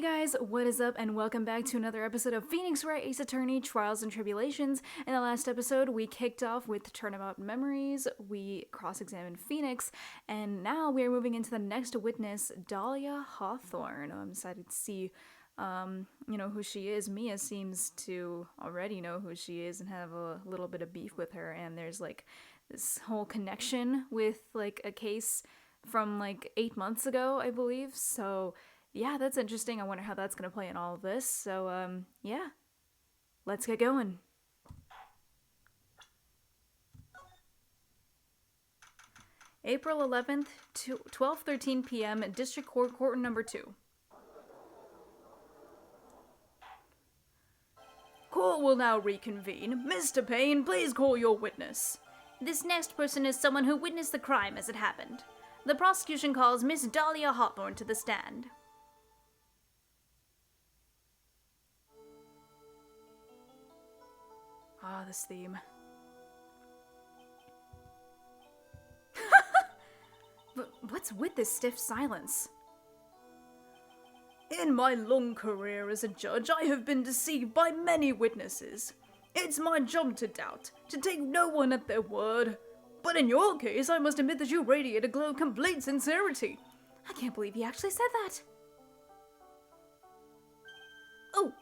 guys, what is up, and welcome back to another episode of Phoenix Wright Ace Attorney Trials and Tribulations. In the last episode, we kicked off with Turnabout Memories, we cross-examined Phoenix, and now we are moving into the next witness, Dahlia Hawthorne. I'm excited to see, who she is. Mia seems to already know who she is and have a little bit of beef with her, and there's, this whole connection with, a case from, 8 months ago, I believe, so... yeah, that's interesting. I wonder how that's going to play in all of this. So, yeah. Let's get going. April 11th, 12:13 p.m. at District Court number 2. Court will now reconvene. Mr. Payne, please call your witness. This next person is someone who witnessed the crime as it happened. The prosecution calls Miss Dahlia Hawthorne to the stand. Ah, this theme. But what's with this stiff silence? In my long career as a judge, I have been deceived by many witnesses. It's my job to doubt, to take no one at their word. But in your case, I must admit that you radiate a glow of complete sincerity. I can't believe he actually said that. Oh,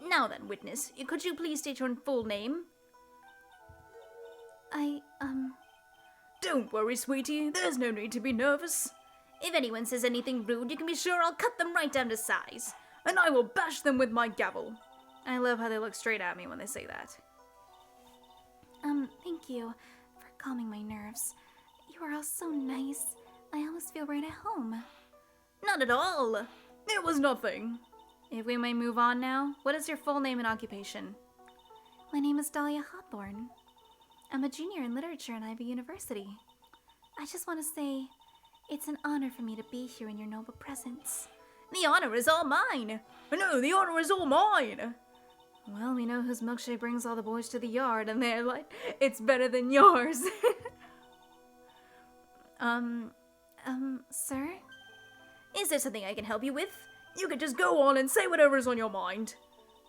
now then, witness, could you please state your full name? Don't worry, sweetie, there's no need to be nervous. If anyone says anything rude, you can be sure I'll cut them right down to size. And I will bash them with my gavel. I love how they look straight at me when they say that. Thank you for calming my nerves. You are all so nice. I almost feel right at home. Not at all. It was nothing. If we may move on now, what is your full name and occupation? My name is Dahlia Hawthorne. I'm a junior in literature at Ivy University. I just want to say, it's an honor for me to be here in your noble presence. The honor is all mine! No, the honor is all mine! Well, we know whose milkshake brings all the boys to the yard, and they're like, it's better than yours. Sir? Is there something I can help you with? You could just go on and say whatever's on your mind.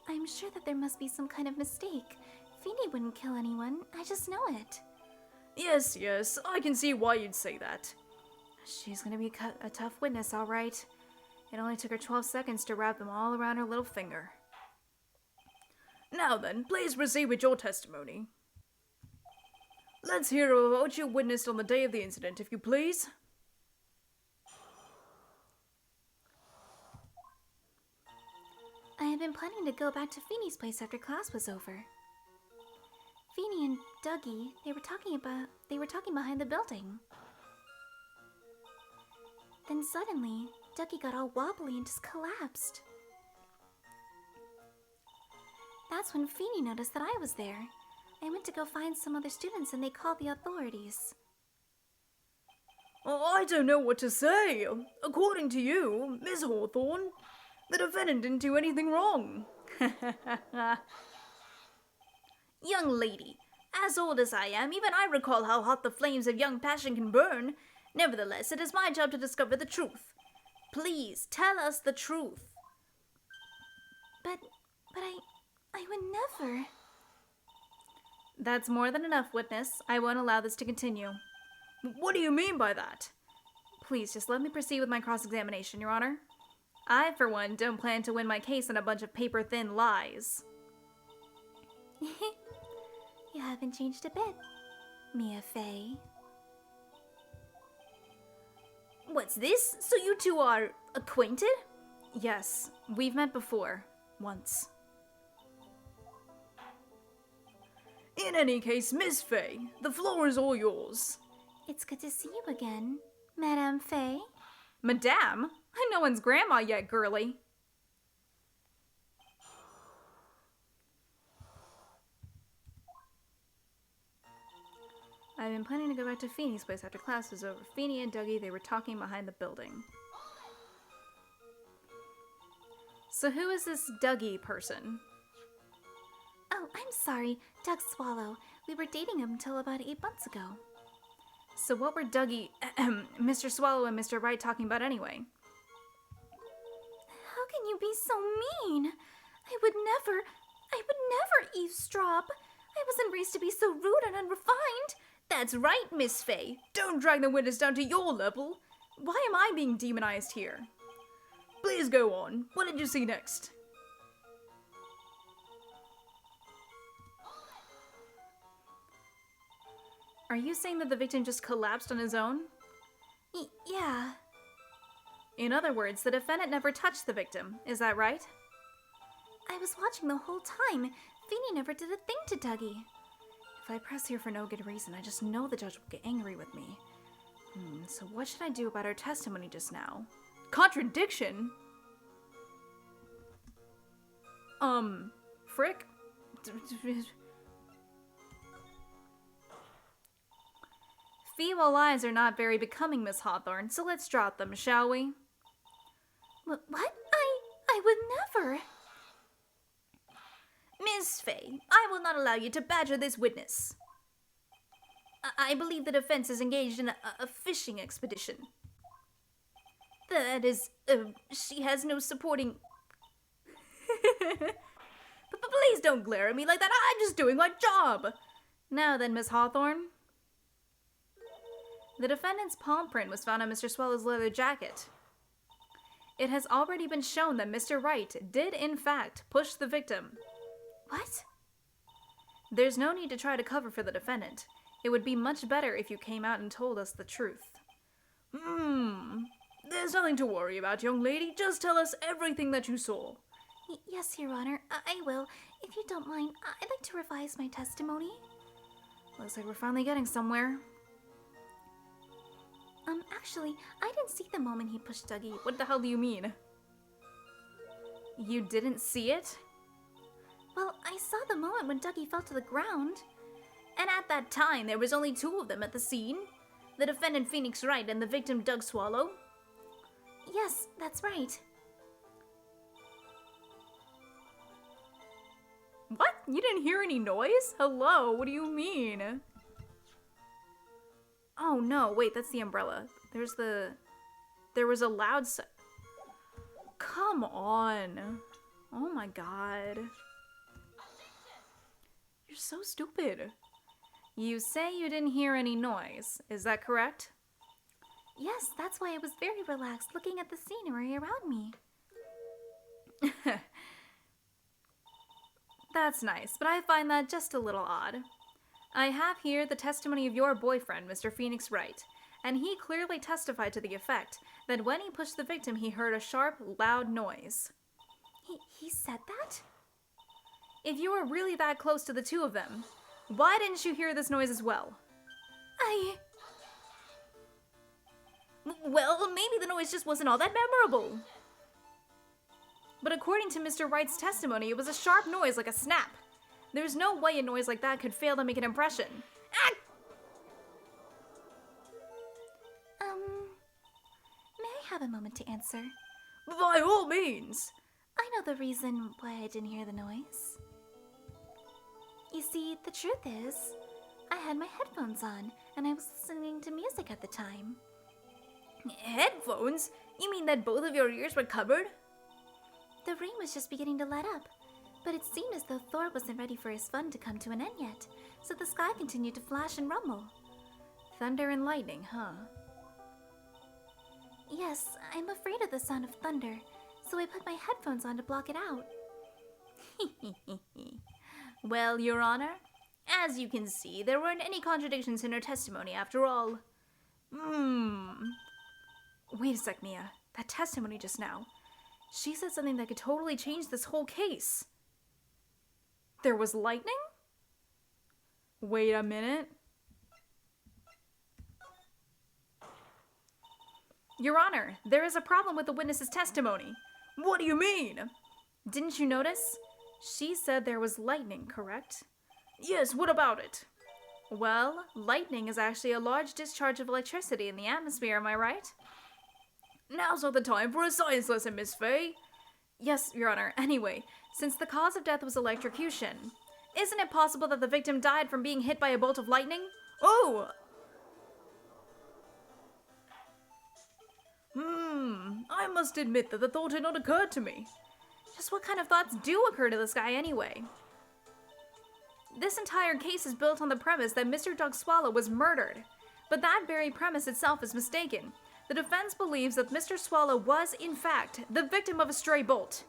I'm sure that there must be some kind of mistake. Feeny wouldn't kill anyone, I just know it. Yes, I can see why you'd say that. She's gonna be a tough witness, all right. It only took her 12 seconds to wrap them all around her little finger. Now then, please proceed with your testimony. Let's hear about what you witnessed on the day of the incident, if you please. I had been planning to go back to Feeny's place after class was over. Feeny and Dougie, they were talking behind the building. Then suddenly, Dougie got all wobbly and just collapsed. That's when Feeny noticed that I was there. I went to go find some other students and they called the authorities. I don't know what to say. According to you, Miss Hawthorne, the defendant didn't do anything wrong. Young lady, as old as I am, even I recall how hot the flames of young passion can burn. Nevertheless, it is my job to discover the truth. Please, tell us the truth. But I would never. That's more than enough, witness. I won't allow this to continue. What do you mean by that? Please, just let me proceed with my cross-examination, Your Honor. I, for one, don't plan to win my case on a bunch of paper-thin lies. You haven't changed a bit, Mia Fey. What's this? So you two are acquainted? Yes, we've met before. Once. In any case, Miss Fey, the floor is all yours. It's good to see you again, Madame Fey. Madame? I'm no one's grandma yet, girly. I've been planning to go back to Feeny's place after class was over. Feeny and Dougie, they were talking behind the building. So who is this Dougie person? Oh, I'm sorry, Doug Swallow. We were dating him until about 8 months ago. So what were Dougie, Mr. Swallow and Mr. Wright talking about anyway? How can you be so mean? I would never eavesdrop. I wasn't raised to be so rude and unrefined. That's right, Miss Faye. Don't drag the witness down to your level. Why am I being demonized here? Please go on. What did you see next? Are you saying that the victim just collapsed on his own? Yeah. In other words, the defendant never touched the victim. Is that right? I was watching the whole time. Feeny never did a thing to Dougie. If I press here for no good reason, I just know the judge will get angry with me. So what should I do about her testimony just now? Contradiction? Frick? Feeble lies are not very becoming, Miss Hawthorne, so let's drop them, shall we? What? I would never. Miss Faye, I will not allow you to badger this witness. I believe the defense is engaged in a fishing expedition. That is, she has no supporting... But please don't glare at me like that. I'm just doing my job. Now then, Miss Hawthorne. The defendant's palm print was found on Mr. Swallow's leather jacket. It has already been shown that Mr. Wright did, in fact, push the victim. What? There's no need to try to cover for the defendant. It would be much better if you came out and told us the truth. There's nothing to worry about, young lady. Just tell us everything that you saw. Yes, Your Honor, I will. If you don't mind, I'd like to revise my testimony. Looks like we're finally getting somewhere. Actually, I didn't see the moment he pushed Dougie. What the hell do you mean? You didn't see it? Well, I saw the moment when Dougie fell to the ground. And at that time, there was only two of them at the scene. The defendant, Phoenix Wright, and the victim, Doug Swallow. Yes, that's right. What? You didn't hear any noise? Hello, what do you mean? Oh no, wait, that's the umbrella. There was a loud Come on. Oh my god. You're so stupid. You say you didn't hear any noise, is that correct? Yes, that's why I was very relaxed looking at the scenery around me. That's nice, but I find that just a little odd. I have here the testimony of your boyfriend, Mr. Phoenix Wright, and he clearly testified to the effect that when he pushed the victim, he heard a sharp, loud noise. He said that? If you were really that close to the two of them, why didn't you hear this noise as well? Well, maybe the noise just wasn't all that memorable. But according to Mr. Wright's testimony, it was a sharp noise like a snap. There's no way a noise like that could fail to make an impression. May I have a moment to answer? By all means. I know the reason why I didn't hear the noise. You see, the truth is, I had my headphones on, and I was listening to music at the time. Headphones? You mean that both of your ears were covered? The rain was just beginning to let up, but it seemed as though Thor wasn't ready for his fun to come to an end yet, so the sky continued to flash and rumble. Thunder and lightning, huh? Yes, I'm afraid of the sound of thunder, so I put my headphones on to block it out. Well, Your Honor, as you can see, there weren't any contradictions in her testimony after all. Wait a sec, Mia. That testimony just now. She said something that could totally change this whole case. There was lightning? Wait a minute. Your Honor, there is a problem with the witness's testimony. What do you mean? Didn't you notice? She said there was lightning, correct? Yes, what about it? Well, lightning is actually a large discharge of electricity in the atmosphere, am I right? Now's not the time for a science lesson, Miss Faye. Yes, Your Honor. Anyway, since the cause of death was electrocution, isn't it possible that the victim died from being hit by a bolt of lightning? Oh! I must admit that the thought had not occurred to me. Just what kind of thoughts do occur to this guy anyway? This entire case is built on the premise that Mr. Doug Swallow was murdered, but that very premise itself is mistaken. The defense believes that Mr. Swallow was, in fact, the victim of a stray bolt.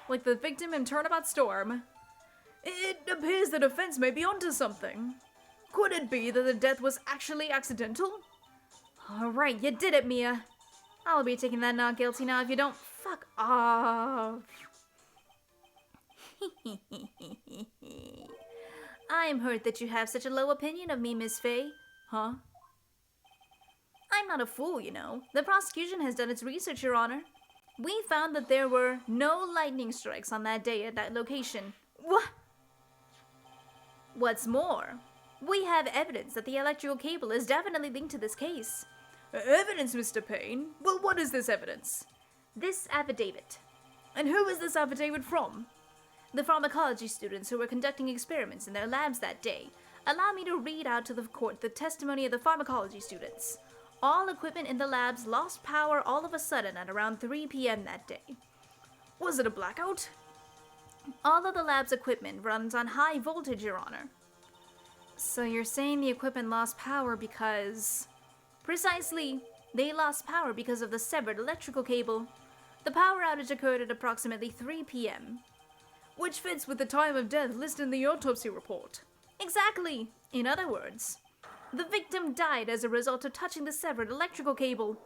Like the victim in Turnabout Storm. It appears the defense may be onto something. Could it be that the death was actually accidental? Alright, you did it, Mia. I'll be taking that not guilty now if you don't fuck off. I'm hurt that you have such a low opinion of me, Miss Faye. Huh? I'm not a fool, you know. The prosecution has done its research, Your Honor. We found that there were no lightning strikes on that day at that location. What? What's more, we have evidence that the electrical cable is definitely linked to this case. Evidence, Mr. Payne? Well, what is this evidence? This affidavit. And who is this affidavit from? The pharmacology students who were conducting experiments in their labs that day. Allow me to read out to the court the testimony of the pharmacology students. All equipment in the labs lost power all of a sudden at around 3 p.m. that day. Was it a blackout? All of the lab's equipment runs on high voltage, Your Honor. So you're saying the equipment lost power because... Precisely. They lost power because of the severed electrical cable. The power outage occurred at approximately 3 p.m. Which fits with the time of death listed in the autopsy report. Exactly. In other words, the victim died as a result of touching the severed electrical cable.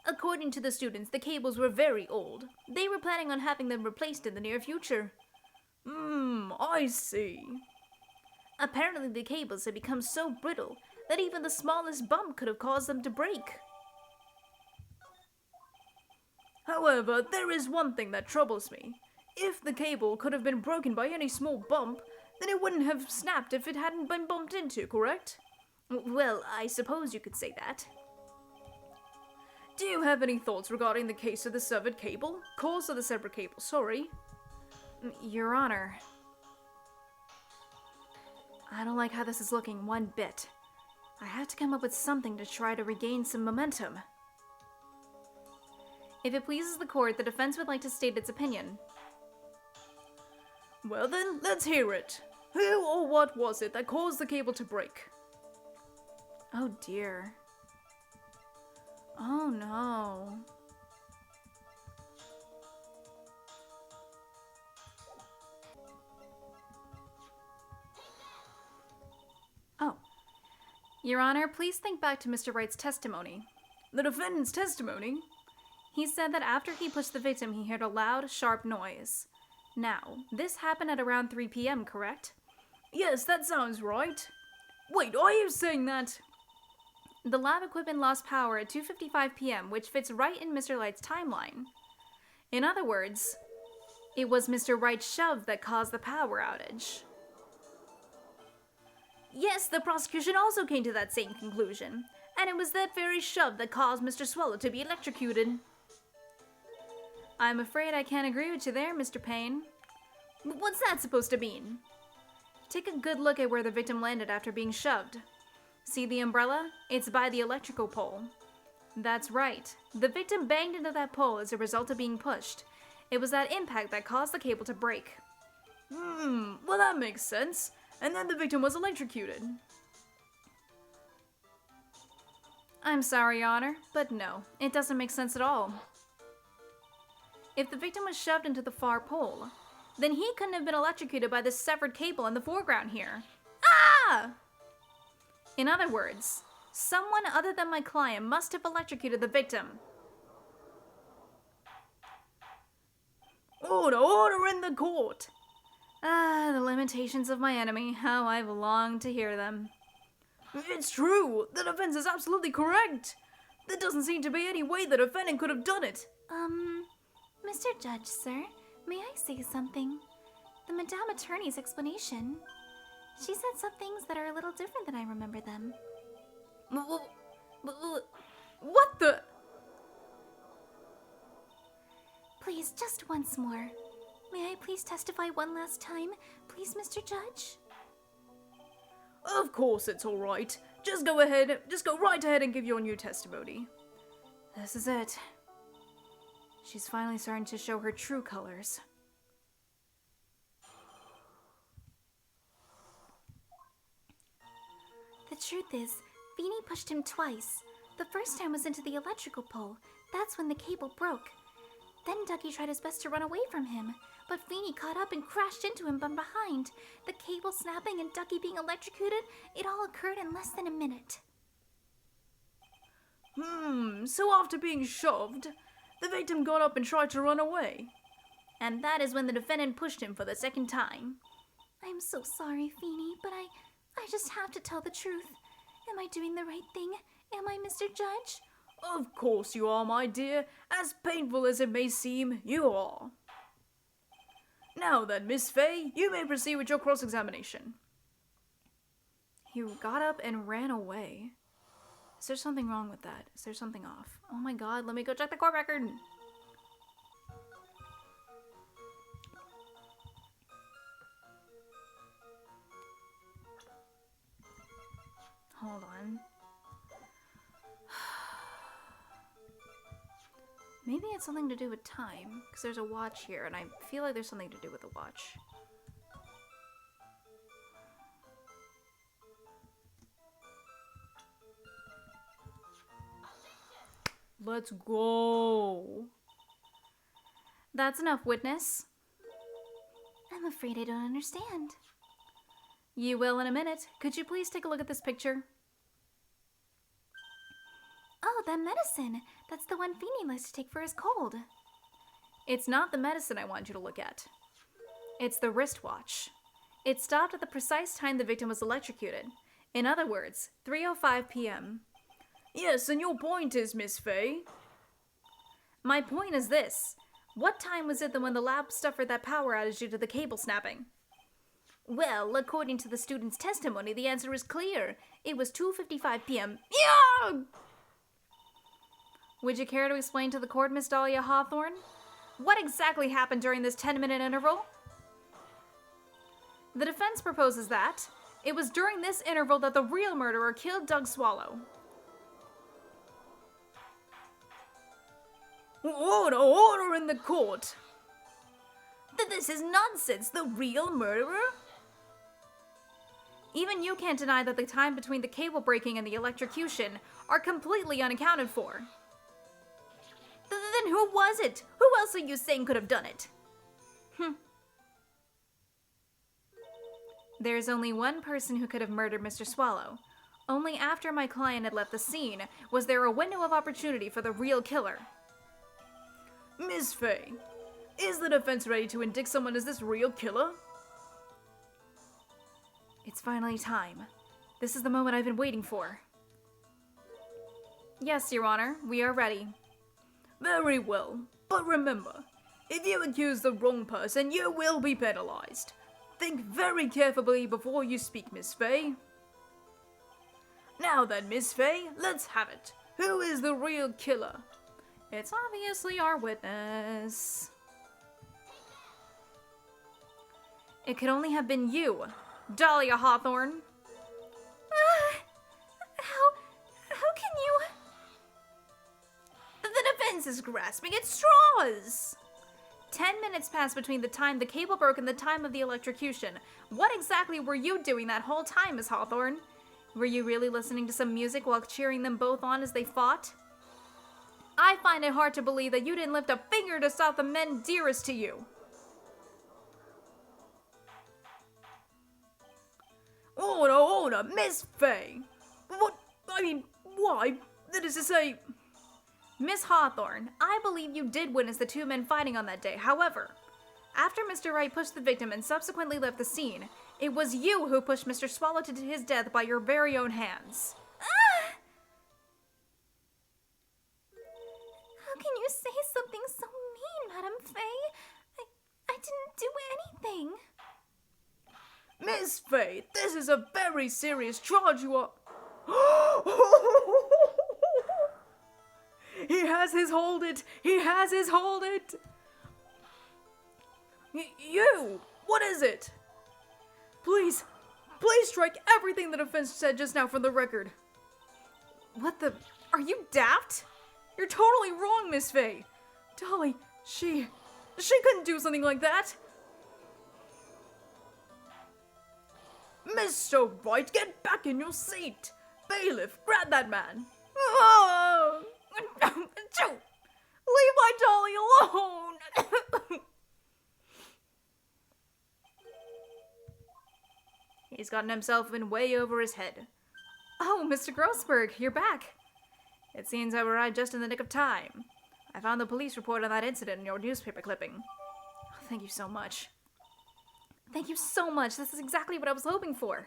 According to the students, the cables were very old. They were planning on having them replaced in the near future. I see. Apparently the cables had become so brittle that even the smallest bump could have caused them to break. However, there is one thing that troubles me. If the cable could have been broken by any small bump, then it wouldn't have snapped if it hadn't been bumped into, correct? Well, I suppose you could say that. Do you have any thoughts regarding the case of the severed cable? Cause of the severed cable, sorry. Your Honor, I don't like how this is looking one bit. I have to come up with something to try to regain some momentum. If it pleases the court, the defense would like to state its opinion. Well then, let's hear it. Who or what was it that caused the cable to break? Oh dear. Oh no. Oh. Your Honor, please think back to Mr. Wright's testimony. The defendant's testimony? He said that after he pushed the victim, he heard a loud, sharp noise. Now, this happened at around 3 p.m., correct? Yes, that sounds right. Wait, are you saying that? The lab equipment lost power at 2:55 p.m., which fits right in Mr. Wright's timeline. In other words, it was Mr. Wright's shove that caused the power outage. Yes, the prosecution also came to that same conclusion, and it was that very shove that caused Mr. Swallow to be electrocuted. I'm afraid I can't agree with you there, Mr. Payne. What's that supposed to mean? Take a good look at where the victim landed after being shoved. See the umbrella? It's by the electrical pole. That's right. The victim banged into that pole as a result of being pushed. It was that impact that caused the cable to break. Well that makes sense. And then the victim was electrocuted. I'm sorry, Your Honor, but no, it doesn't make sense at all. If the victim was shoved into the far pole, then he couldn't have been electrocuted by this severed cable in the foreground here. Ah! In other words, someone other than my client must have electrocuted the victim. Order in the court! Ah, the limitations of my enemy, how I've longed to hear them. It's true! The defense is absolutely correct! There doesn't seem to be any way the defendant could have done it! Mr. Judge, sir, may I say something? The Madame Attorney's explanation. She said some things that are a little different than I remember them. What the? Please, just once more. May I please testify one last time? Please, Mr. Judge? Of course it's alright. Just go right ahead and give your new testimony. This is it. She's finally starting to show her true colors. The truth is, Feeny pushed him twice. The first time was into the electrical pole. That's when the cable broke. Then Ducky tried his best to run away from him, but Feeny caught up and crashed into him from behind. The cable snapping and Ducky being electrocuted, it all occurred in less than a minute. So after being shoved, the victim got up and tried to run away. And that is when the defendant pushed him for the second time. I'm so sorry, Feeny, but I just have to tell the truth. Am I doing the right thing? Am I, Mr. Judge? Of course you are, my dear. As painful as it may seem, you are. Now then, Miss Fay, you may proceed with your cross-examination. He got up and ran away. Is there something wrong with that? Is there something off? Oh my god, let me go check the court record. Hold on. Maybe it's something to do with time, because there's a watch here, and I feel like there's something to do with the watch. Let's go. That's enough, witness. I'm afraid I don't understand. You will in a minute. Could you please take a look at this picture? Oh, that medicine. That's the one Feeny likes to take for his cold. It's not the medicine I want you to look at. It's the wristwatch. It stopped at the precise time the victim was electrocuted. In other words, 3:05 p.m. Yes, and your point is, Miss Fay? My point is this. What time was it when the lab suffered that power outage due to the cable snapping? Well, according to the student's testimony, the answer is clear. It was 2:55 p.m. Yeah! Would you care to explain to the court, Miss Dahlia Hawthorne? What exactly happened during this 10-minute interval? The defense proposes that it was during this interval that the real murderer killed Doug Swallow. Order in the court! This is nonsense. The real murderer? Even you can't deny that the time between the cable breaking and the electrocution are completely unaccounted for. Then who was it? Who else are you saying could have done it? There's only one person who could have murdered Mr. Swallow. Only after my client had left the scene was there a window of opportunity for the real killer. Miss Fay, is the defense ready to indict someone as this real killer? It's finally time. This is the moment I've been waiting for. Yes, Your Honor, we are ready. Very well, but remember, if you accuse the wrong person, you will be penalized. Think very carefully before you speak, Miss Fay. Now then, Miss Fay, let's have it. Who is the real killer? It's obviously our witness. It could only have been you, Dahlia Hawthorne. How can you... The defense is grasping at straws. 10 minutes passed between the time the cable broke and the time of the electrocution. What exactly were you doing that whole time, Miss Hawthorne? Were you really listening to some music while cheering them both on as they fought? I find it hard to believe that you didn't lift a finger to stop the men dearest to you. Order, Miss Fay. Why? That is to say... Miss Hawthorne, I believe you did witness the two men fighting on that day. However, after Mr. Wright pushed the victim and subsequently left the scene, it was you who pushed Mr. Swallow to his death by your very own hands. How can you say something so mean, Madame Fay? I didn't do anything. Miss Fay, this is a very serious charge you are... He has his hold it! He has his hold it! You! What is it? Please strike everything the defense said just now from the record. What the... Are you daft? You're totally wrong, Miss Faye. Dolly, she couldn't do something like that. Mr. Wright, get back in your seat. Bailiff, grab that man. Oh. Leave my Dolly alone. He's gotten himself in way over his head. Oh, Mr. Grossberg, you're back. It seems I arrived just in the nick of time. I found the police report on that incident in your newspaper clipping. Thank you so much. Thank you so much. This is exactly what I was hoping for.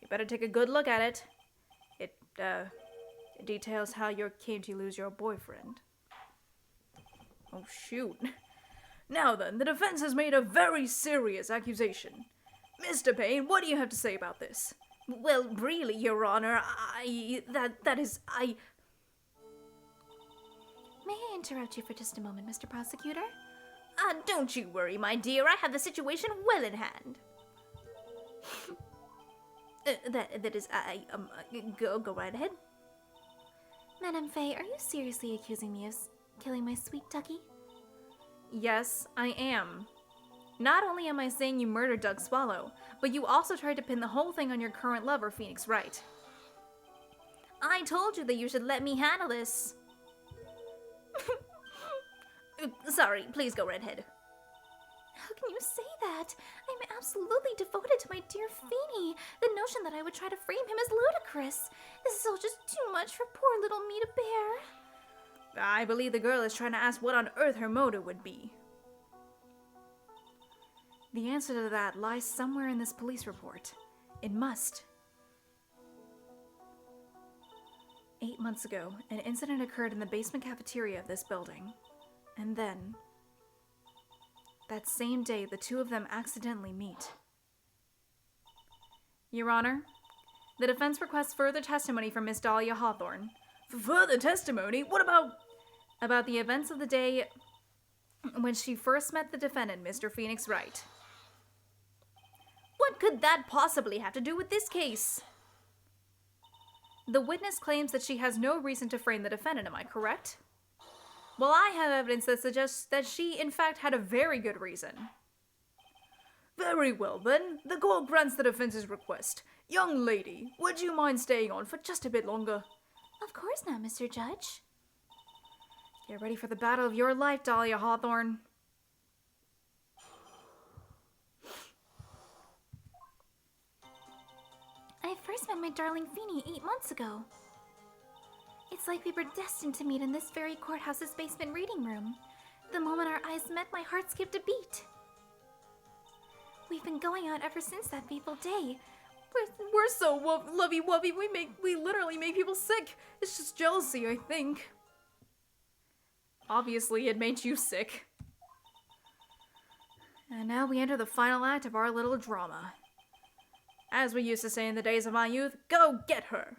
You better take a good look at it. It details how you came to lose your boyfriend. Oh, shoot. Now then, the defense has made a very serious accusation. Mr. Payne, what do you have to say about this? Well, really, Your Honor, that is. May I interrupt you for just a moment, Mr. Prosecutor? Don't you worry, my dear. I have the situation well in hand. That is, go right ahead. Madame Faye, are you seriously accusing me of killing my sweet ducky? Yes, I am. Not only am I saying you murdered Doug Swallow, but you also tried to pin the whole thing on your current lover, Phoenix Wright. I told you that you should let me handle this. Sorry, please go right ahead. How can you say that? I'm absolutely devoted to my dear Feeny. The notion that I would try to frame him is ludicrous. This is all just too much for poor little me to bear. I believe the girl is trying to ask what on earth her motive would be. The answer to that lies somewhere in this police report. It must. 8 months ago, an incident occurred in the basement cafeteria of this building. And then, that same day, the two of them accidentally meet. Your Honor, the defense requests further testimony from Miss Dahlia Hawthorne. Further testimony? What about? About the events of the day when she first met the defendant, Mr. Phoenix Wright. What could that possibly have to do with this case? The witness claims that she has no reason to frame the defendant, am I correct? Well, I have evidence that suggests that she, in fact, had a very good reason. Very well, then. The court grants the defense's request. Young lady, would you mind staying on for just a bit longer? Of course not, Mr. Judge. Get ready for the battle of your life, Dahlia Hawthorne. I first met my darling Feeny 8 months ago. It's like we were destined to meet in this very courthouse's basement reading room. The moment our eyes met, my heart skipped a beat. We've been going out ever since that fateful day. We're so lovey-wovey, we literally make people sick. It's just jealousy, I think. Obviously, it made you sick. And now we enter the final act of our little drama. As we used to say in the days of my youth, go get her!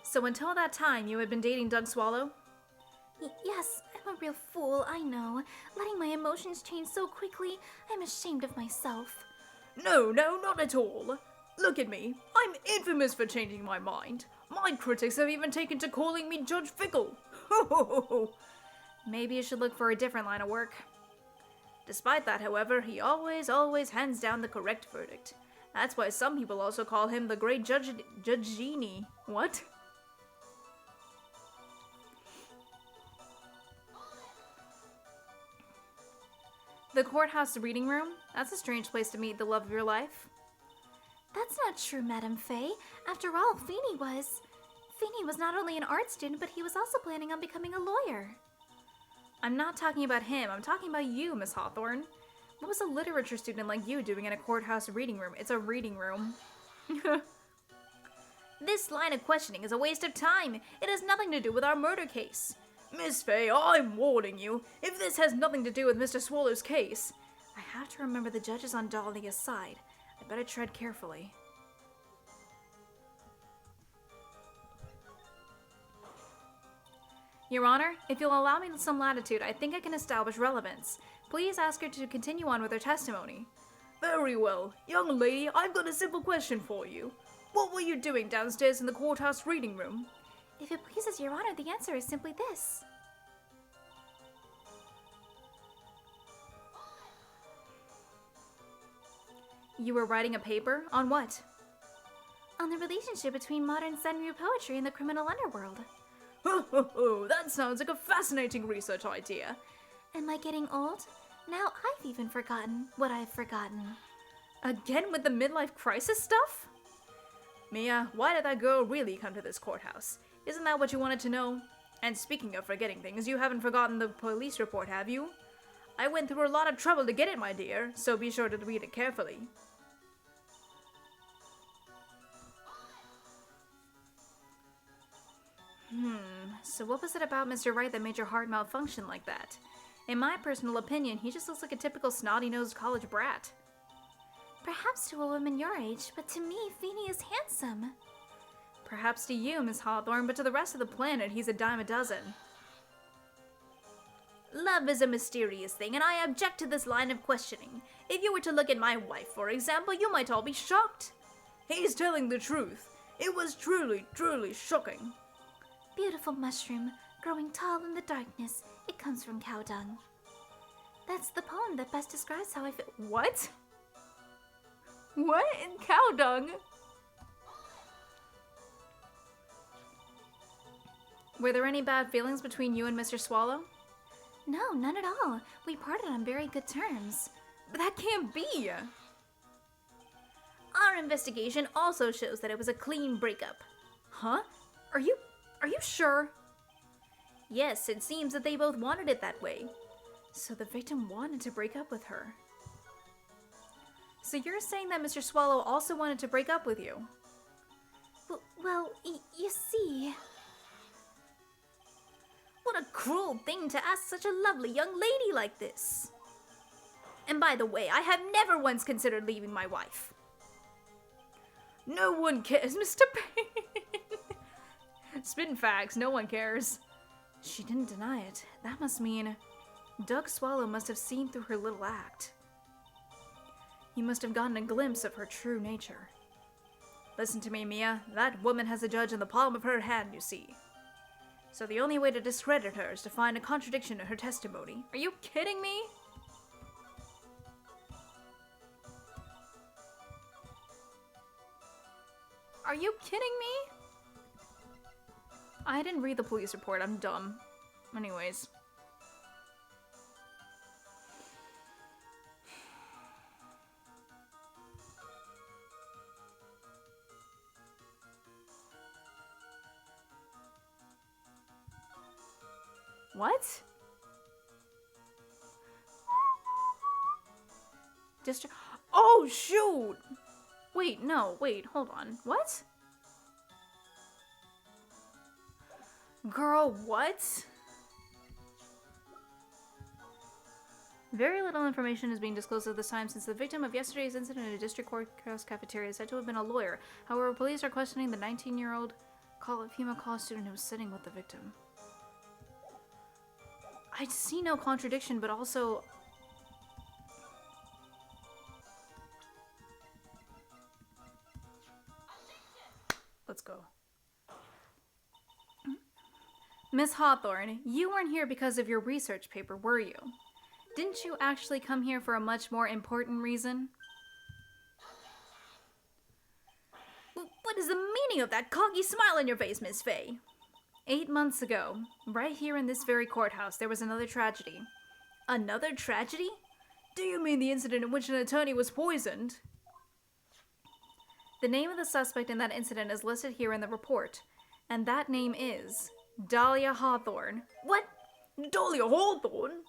So until that time, you had been dating Doug Swallow? Yes, I'm a real fool, I know. Letting my emotions change so quickly, I'm ashamed of myself. No, not at all. Look at me. I'm infamous for changing my mind. My critics have even taken to calling me Judge Fickle. Maybe you should look for a different line of work. Despite that, however, he always hands down the correct verdict. That's why some people also call him the Great Judge Genie. What? The courthouse reading room? That's a strange place to meet the love of your life. That's not true, Madame Faye. After all, Feeny was not only an art student, but he was also planning on becoming a lawyer. I'm not talking about him. I'm talking about you, Miss Hawthorne. What was a literature student like you doing in a courthouse reading room? It's a reading room. This line of questioning is a waste of time. It has nothing to do with our murder case. Miss Faye, I'm warning you. If this has nothing to do with Mr. Swallow's case, I have to remember the judge is on Dahlia's side. I better tread carefully. Your Honor, if you'll allow me some latitude, I think I can establish relevance. Please ask her to continue on with her testimony. Very well. Young lady, I've got a simple question for you. What were you doing downstairs in the courthouse reading room? If it pleases Your Honor, the answer is simply this. You were writing a paper? On what? On the relationship between modern Senryu poetry and the criminal underworld. That sounds like a fascinating research idea. Am I getting old? Now I've even forgotten what I've forgotten. Again with the midlife crisis stuff? Mia, why did that girl really come to this courthouse? Isn't that what you wanted to know? And speaking of forgetting things, you haven't forgotten the police report, have you? I went through a lot of trouble to get it, my dear, so be sure to read it carefully. So what was it about Mr. Wright that made your heart malfunction like that? In my personal opinion, he just looks like a typical snotty-nosed college brat. Perhaps to a woman your age, but to me, Feeney is handsome. Perhaps to you, Miss Hawthorne, but to the rest of the planet, he's a dime a dozen. Love is a mysterious thing, and I object to this line of questioning. If you were to look at my wife, for example, you might all be shocked. He's telling the truth. It was truly, truly shocking. Beautiful mushroom, growing tall in the darkness. It comes from cow dung. That's the poem that best describes how I feel. What? What in cow dung? Were there any bad feelings between you and Mr. Swallow? No, none at all. We parted on very good terms. But that can't be! Our investigation also shows that it was a clean breakup. Huh? Are you sure? Yes, it seems that they both wanted it that way. So the victim wanted to break up with her. So you're saying that Mr. Swallow also wanted to break up with you? Well, you see... What a cruel thing to ask such a lovely young lady like this. And by the way, I have never once considered leaving my wife. No one cares, Mr. Payne. Spin facts, no one cares. She didn't deny it. That must mean Doug Swallow must have seen through her little act. He must have gotten a glimpse of her true nature. Listen to me, Mia. That woman has a judge in the palm of her hand, you see. So the only way to discredit her is to find a contradiction in her testimony. Are you kidding me? Are you kidding me? I didn't read the police report, I'm dumb. Anyways. What? Oh, shoot! Wait, no, wait, hold on. What? Girl, what? Very little information is being disclosed at this time since the victim of yesterday's incident in a district courthouse cafeteria is said to have been a lawyer. However, police are questioning the 19-year-old female college student who was sitting with the victim. I see no contradiction, but also... Let's go. Miss Hawthorne, you weren't here because of your research paper, were you? Didn't you actually come here for a much more important reason? What is the meaning of that cocky smile on your face, Miss Faye? 8 months ago, right here in this very courthouse, there was another tragedy. Another tragedy? Do you mean the incident in which an attorney was poisoned? The name of the suspect in that incident is listed here in the report, and that name is Dahlia Hawthorne. What? Dahlia Hawthorne?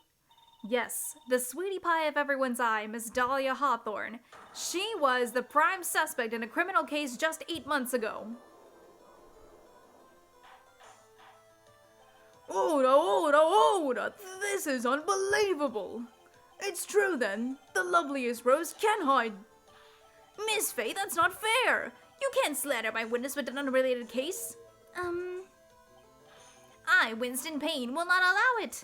Yes, the sweetie pie of everyone's eye, Miss Dahlia Hawthorne. She was the prime suspect in a criminal case just 8 months ago. Hold on. This is unbelievable. It's true then. The loveliest rose can hide. Miss Faye, that's not fair. You can't slander my witness with an unrelated case. I, Winston Payne, will not allow it.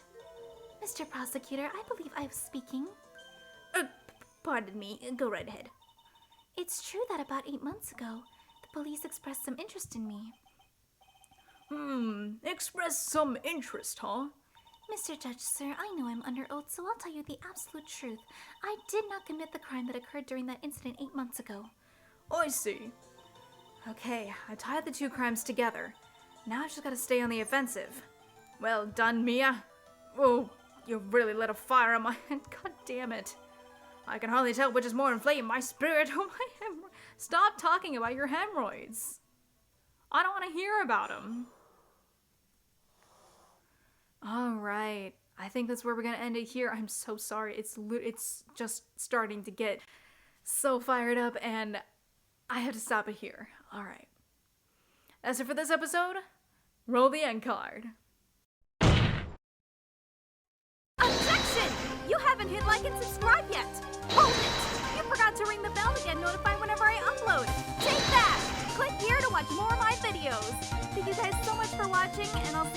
Mr. Prosecutor, I believe I was speaking. Pardon me, go right ahead. It's true that about 8 months ago, the police expressed some interest in me. Express some interest, huh? Mr. Judge, sir, I know I'm under oath, so I'll tell you the absolute truth. I did not commit the crime that occurred during that incident 8 months ago. I see. Okay, I tied the two crimes together. Now I just gotta stay on the offensive. Well done, Mia. Oh, you really lit a fire on my head. God damn it. I can hardly tell which is more inflating, my spirit or my hemorrhoids. Stop talking about your hemorrhoids. I don't want to hear about them. Alright, I think that's where we're gonna end it here. I'm so sorry. It's just starting to get so fired up and I have to stop it here. Alright. That's it for this episode. Roll the end card. Objection! You haven't hit like and subscribe yet! Hold it! You forgot to ring the bell to get notified whenever I upload! Take that! Click here to watch more of my videos! Thank you guys so much for watching, and I'll see